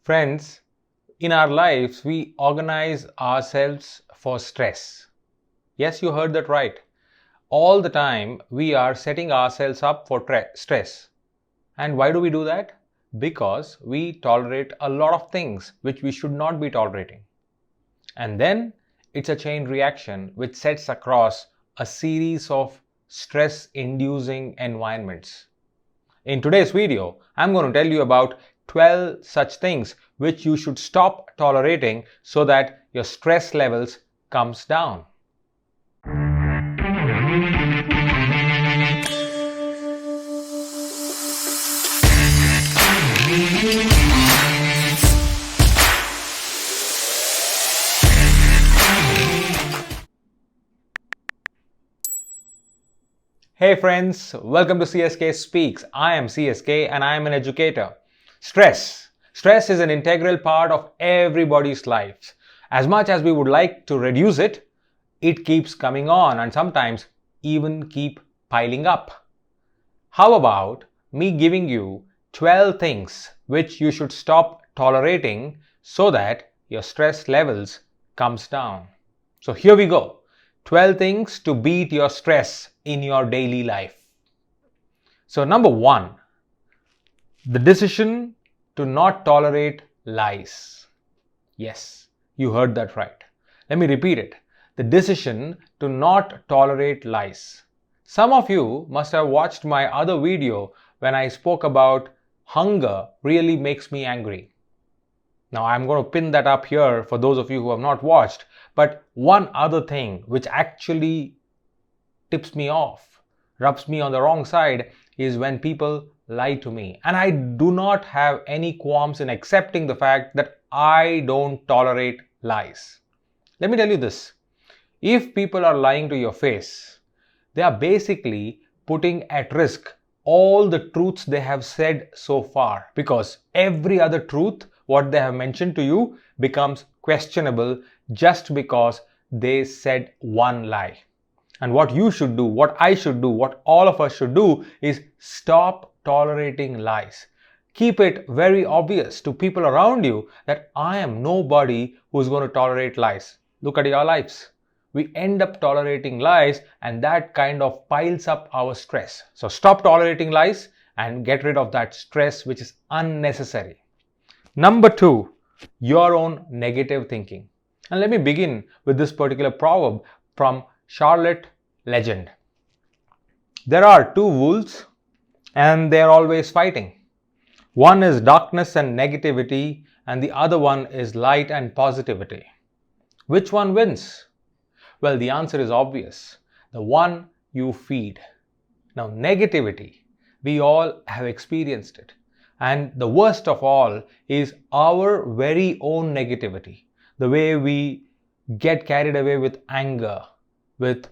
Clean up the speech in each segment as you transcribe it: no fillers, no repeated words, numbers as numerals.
Friends, in our lives, we organize ourselves for stress. Yes, you heard that right. All the time, we are setting ourselves up for stress. And why do we do that? Because we tolerate a lot of things which we should not be tolerating. And then it's a chain reaction which sets across a series of stress-inducing environments. In today's video, I'm going to tell you about 12 such things which you should stop tolerating so that your stress levels comes down. Hey friends, welcome to CSKSpeaks. I am CSK and I am an educator. Stress is an integral part of everybody's life. As much as we would like to reduce it, it keeps coming on and sometimes even keep piling up. How about me giving you 12 things which you should stop tolerating so that your stress levels comes down. So here we go. 12 things to beat your stress in your daily life. So number 1, the decision to not tolerate lies. Yes, you heard that right. Let me repeat it. The decision to not tolerate lies. Some of you must have watched my other video when I spoke about hunger really makes me angry. Now I'm going to pin that up here for those of you who have not watched. But one other thing which actually tips me off, rubs me on the wrong side, is when people lie to me. And I do not have any qualms in accepting the fact that I don't tolerate lies. Let me tell you this. If people are lying to your face, they are basically putting at risk all the truths they have said so far, because every other truth what they have mentioned to you becomes questionable just because they said one lie. And what you should do, what I should do, what all of us should do is stop tolerating lies. Keep it very obvious to people around you that I am nobody who's going to tolerate lies. Look at your lives. We end up tolerating lies and that kind of piles up our stress. So stop tolerating lies and get rid of that stress which is unnecessary. Number 2, your own negative thinking. And let me begin with this particular proverb from Charlotte Legend. There are two wolves and they are always fighting. One is darkness and negativity and the other one is light and positivity. Which one wins? Well, the answer is obvious. The one you feed. Now, negativity, we all have experienced it. And the worst of all is our very own negativity. The way we get carried away with anger, with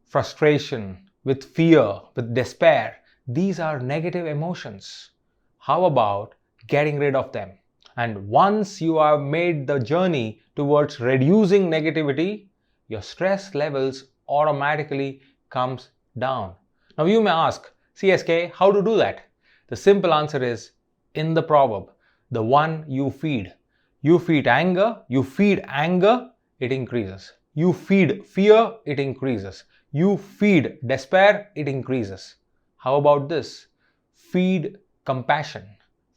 frustration, with fear, with despair. These are negative emotions. How about getting rid of them? And once you have made the journey towards reducing negativity, your stress levels automatically comes down. Now you may ask, CSK, how to do that? The simple answer is in the proverb, the one you feed. You feed anger, it increases. You feed fear, it increases. You feed despair, it increases. How about this? Feed compassion,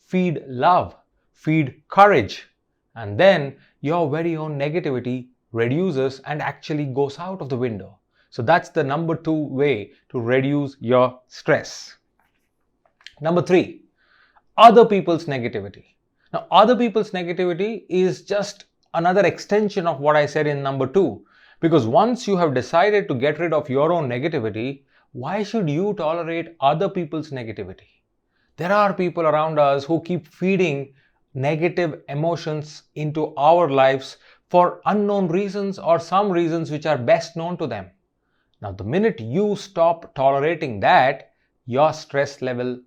feed love, feed courage, and then your very own negativity reduces and actually goes out of the window. So that's the number 2 way to reduce your stress. Number 3, other people's negativity. Now, other people's negativity is just another extension of what I said in number 2. Because once you have decided to get rid of your own negativity, why should you tolerate other people's negativity? There are people around us who keep feeding negative emotions into our lives for unknown reasons or some reasons which are best known to them. Now, the minute you stop tolerating that, your stress level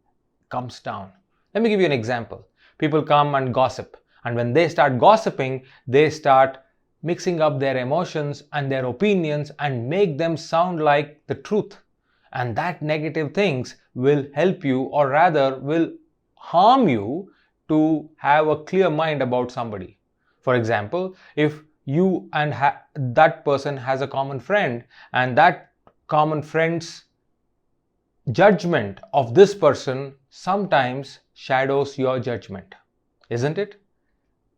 comes down. Let me give you an example. People come and gossip, and when they start gossiping, they start mixing up their emotions and their opinions and make them sound like the truth. And that negative things will help you, or rather will harm you to have a clear mind about somebody. For example, if you and that person has a common friend, and that common friend's judgment of this person sometimes shadows your judgment, isn't it?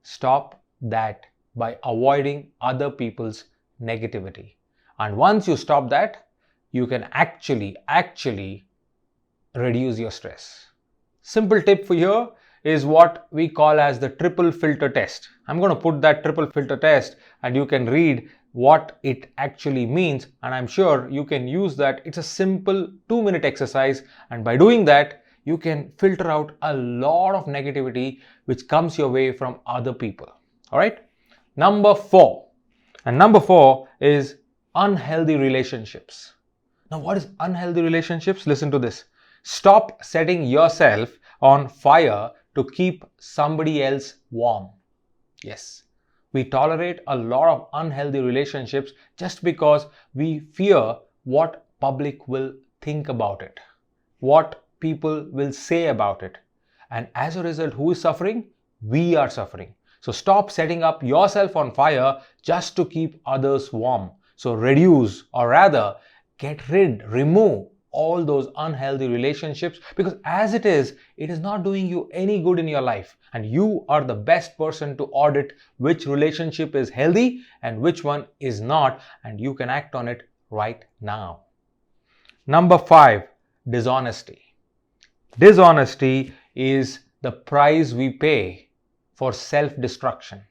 Stop that by avoiding other people's negativity. And once you stop that, you can actually reduce your stress. Simple tip for here is what we call as the triple filter test. I'm going to put that triple filter test and you can read what it actually means, and I'm sure you can use that. It's a simple 2-minute exercise, and by doing that you can filter out a lot of negativity which comes your way from other people. All right, number 4 is unhealthy relationships. Now, what is unhealthy relationships? Listen to this. Stop setting yourself on fire to keep somebody else warm. Yes, we tolerate a lot of unhealthy relationships just because we fear what public will think about it, what people will say about it. And as a result, who is suffering? We are suffering. So stop setting up yourself on fire just to keep others warm. So reduce, or rather remove all those unhealthy relationships, because as it is not doing you any good in your life, and you are the best person to audit which relationship is healthy and which one is not, and you can act on it right now. Number 5, dishonesty. Dishonesty is the price we pay for self-destruction.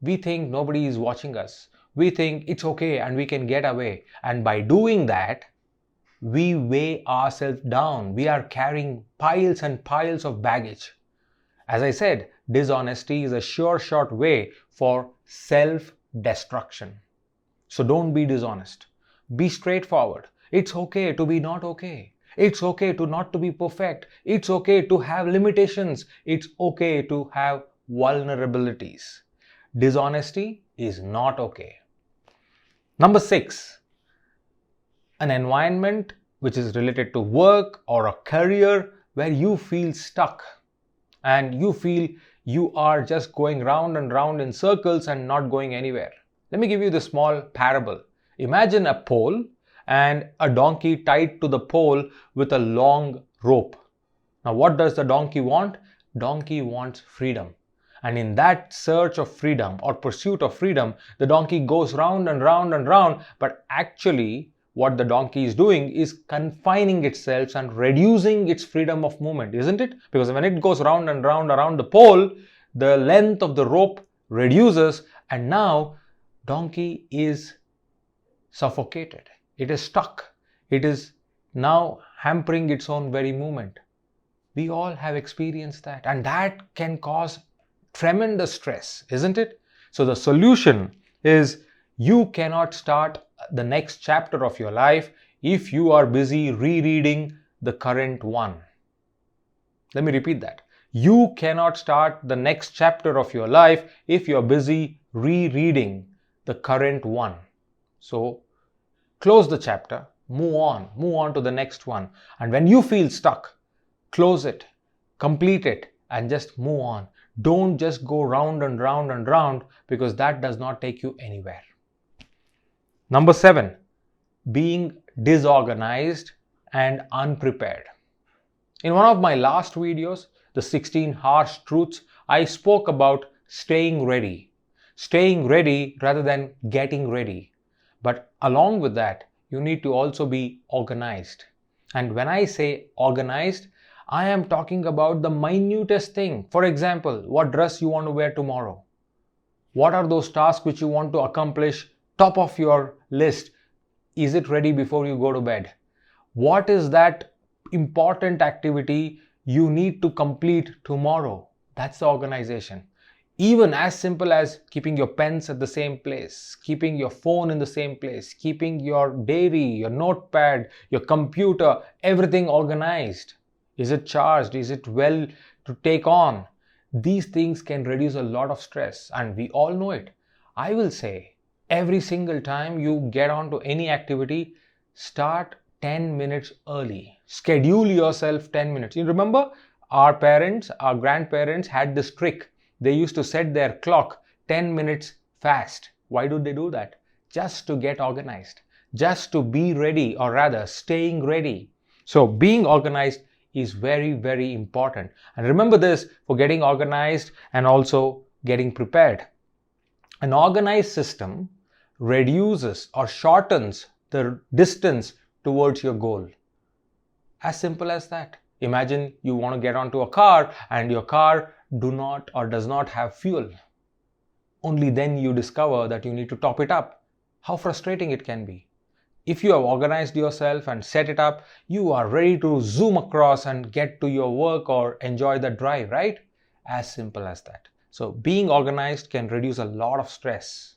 We think nobody is watching us. We think it's okay and we can get away. And by doing that, we weigh ourselves down. We are carrying piles and piles of baggage. As I said, dishonesty is a sure shot way for self-destruction. So don't be dishonest. Be straightforward. It's okay to be not okay. It's okay to not to be perfect. It's okay to have limitations. It's okay to have vulnerabilities. Dishonesty is not okay. Number 6, an environment which is related to work or a career where you feel stuck and you feel you are just going round and round in circles and not going anywhere. Let me give you this small parable. Imagine a pole and a donkey tied to the pole with a long rope. Now, what does the donkey want? Donkey wants freedom. And in that search of freedom or pursuit of freedom, the donkey goes round and round and round, but actually what the donkey is doing is confining itself and reducing its freedom of movement, isn't it? Because when it goes round and round around the pole, the length of the rope reduces, and now donkey is suffocated. It is stuck. It is now hampering its own very movement. We all have experienced that, and that can cause tremendous stress, isn't it? So the solution is you cannot start the next chapter of your life if you are busy rereading the current one. Let me repeat that. You cannot start the next chapter of your life if you are busy rereading the current one. So close the chapter, move on to the next one. And when you feel stuck, close it, complete it, and just move on. Don't just go round and round and round, because that does not take you anywhere. Number 7, being disorganized and unprepared. In one of my last videos, the 16 harsh truths, I spoke about staying ready rather than getting ready. But along with that, you need to also be organized. And when I say organized, I am talking about the minutest thing. For example, what dress you want to wear tomorrow. What are those tasks which you want to accomplish top of your list? Is it ready before you go to bed? What is that important activity you need to complete tomorrow? That's the organization. Even as simple as keeping your pens at the same place, keeping your phone in the same place, keeping your diary, your notepad, your computer, everything organized. Is it charged? Is it well to take on? These things can reduce a lot of stress, and we all know it. I will say, every single time you get onto any activity, start 10 minutes early. Schedule yourself 10 minutes. You remember Our parents, our grandparents had this trick. They used to set their clock 10 minutes fast. Why do they do that? Just to get organized, just to be ready, or rather staying ready. So being organized is very, very important. And remember this for getting organized and also getting prepared. An organized system reduces or shortens the distance towards your goal. As simple as that. Imagine you want to get onto a car and your car does not have fuel. Only then you discover that you need to top it up. How frustrating it can be. If you have organized yourself and set it up, you are ready to zoom across and get to your work or enjoy the drive, right? As simple as that. So being organized can reduce a lot of stress.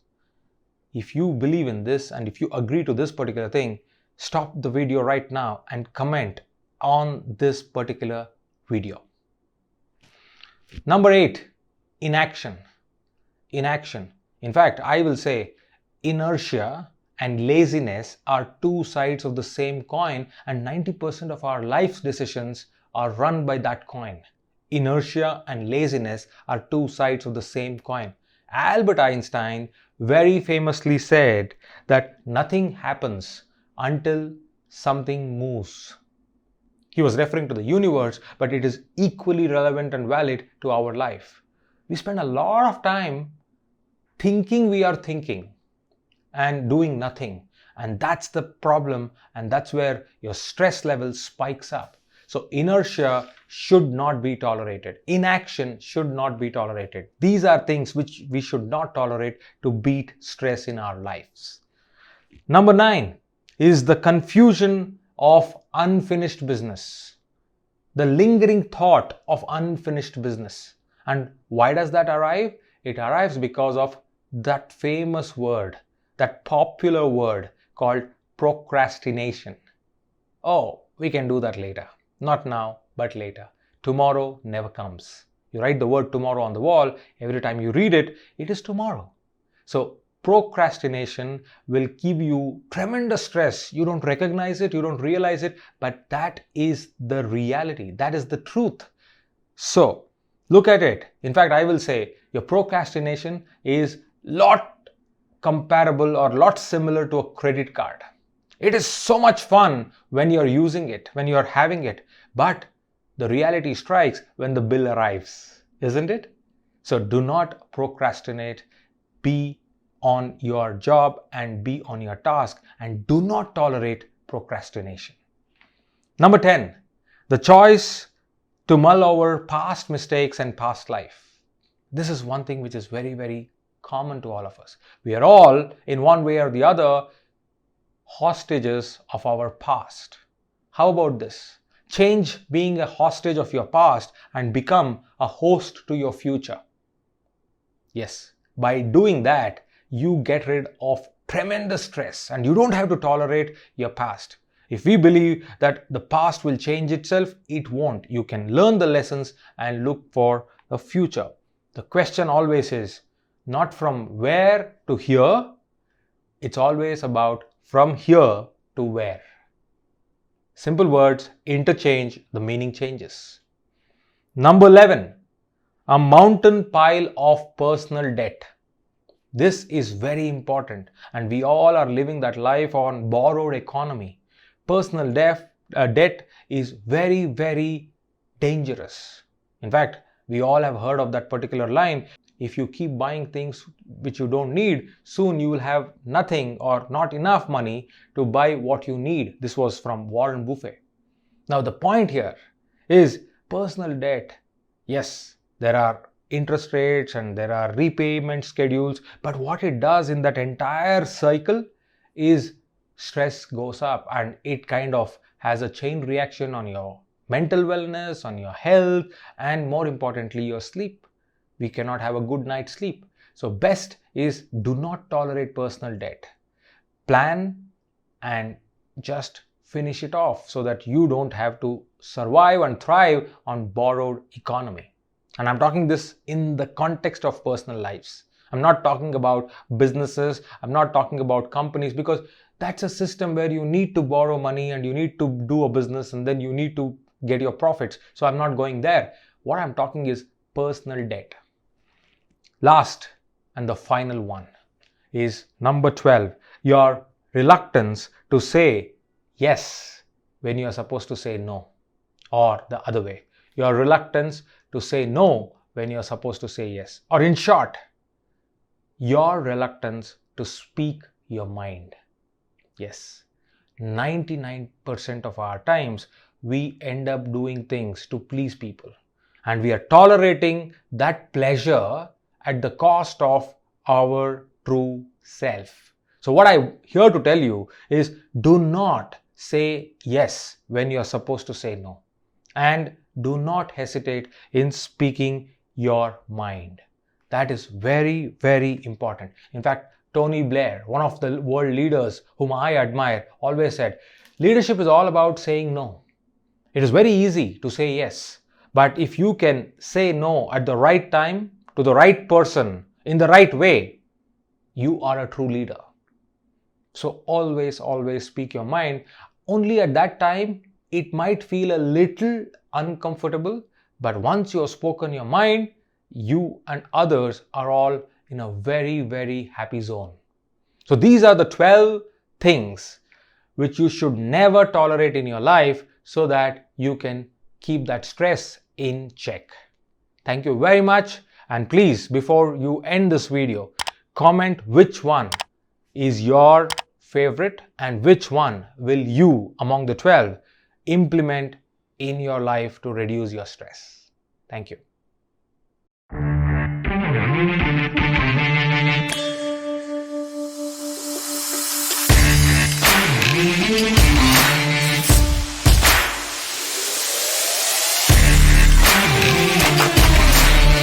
If you believe in this and if you agree to this particular thing, stop the video right now and comment on this particular video. Number 8, inaction. Inaction. In fact, I will say inertia and laziness are two sides of the same coin, and 90% of our life's decisions are run by that coin. Inertia and laziness are two sides of the same coin. Albert Einstein very famously said that nothing happens until something moves. He was referring to the universe, but it is equally relevant and valid to our life. We spend a lot of time thinking we are thinking and doing nothing. And that's the problem, and that's where your stress level spikes up. So inertia should not be tolerated. Inaction should not be tolerated. These are things which we should not tolerate to beat stress in our lives. Number 9 is the confusion of unfinished business. The lingering thought of unfinished business. And why does that arrive? It arrives because of that famous word, that popular word called procrastination. Oh, we can do that later. Not now, but later. Tomorrow never comes. You write the word tomorrow on the wall. Every time you read it, it is tomorrow. So procrastination will give you tremendous stress. You don't recognize it, you don't realize it, but that is the reality. That is the truth. So look at it. In fact, I will say your procrastination is lot comparable or lot similar to a credit card. It is so much fun when you're using it, when you're having it, but the reality strikes when the bill arrives, isn't it? So do not procrastinate. Be on your job and be on your task, and do not tolerate procrastination. Number 10, the choice to mull over past mistakes and past life. This is one thing which is very, very common to all of us. We are all, in one way or the other, hostages of our past. How about this? Change being a hostage of your past and become a host to your future. Yes, by doing that, you get rid of tremendous stress and you don't have to tolerate your past. If we believe that the past will change itself, it won't. You can learn the lessons and look for the future. The question always is not from where to here, it's always about from here to where. Simple words interchange, the meaning changes. Number 11, a mountain pile of personal debt. This is very important, and we all are living that life on borrowed economy. Personal debt is very, very dangerous. In fact, we all have heard of that particular line. If you keep buying things which you don't need, soon you will have nothing or not enough money to buy what you need. This was from Warren Buffett. Now the point here is personal debt. Yes, there are interest rates and there are repayment schedules, but what it does in that entire cycle is stress goes up, and it kind of has a chain reaction on your mental wellness, on your health, and more importantly, your sleep. We cannot have a good night's sleep. So best is do not tolerate personal debt. Plan and just finish it off so that you don't have to survive and thrive on borrowed economy. And I'm talking this in the context of personal lives. I'm not talking about businesses. I'm not talking about companies, because that's a system where you need to borrow money and you need to do a business and then you need to get your profits, so I'm not going there. What I'm talking is personal debt. Last and the final one is number 12, your reluctance to say yes when you are supposed to say no, or the other way, your reluctance to say no when you are supposed to say yes, or in short, your reluctance to speak your mind. Yes, 99% of our times we end up doing things to please people, and we are tolerating that pleasure at the cost of our true self. So what I'm here to tell you is, do not say yes when you're supposed to say no, and do not hesitate in speaking your mind. That is very, very important. In fact, Tony Blair, one of the world leaders whom I admire, always said, leadership is all about saying no. It is very easy to say yes, but if you can say no at the right time, to the right person, in the right way, you are a true leader. So always, always speak your mind. Only at that time, it might feel a little uncomfortable, but once you have spoken your mind, you and others are all in a very, very happy zone. So these are the 12 things which you should never tolerate in your life so that you can keep that stress in check. Thank you very much. And please, before you end this video, comment which one is your favorite and which one will you, among the 12, implement in your life to reduce your stress. Thank you.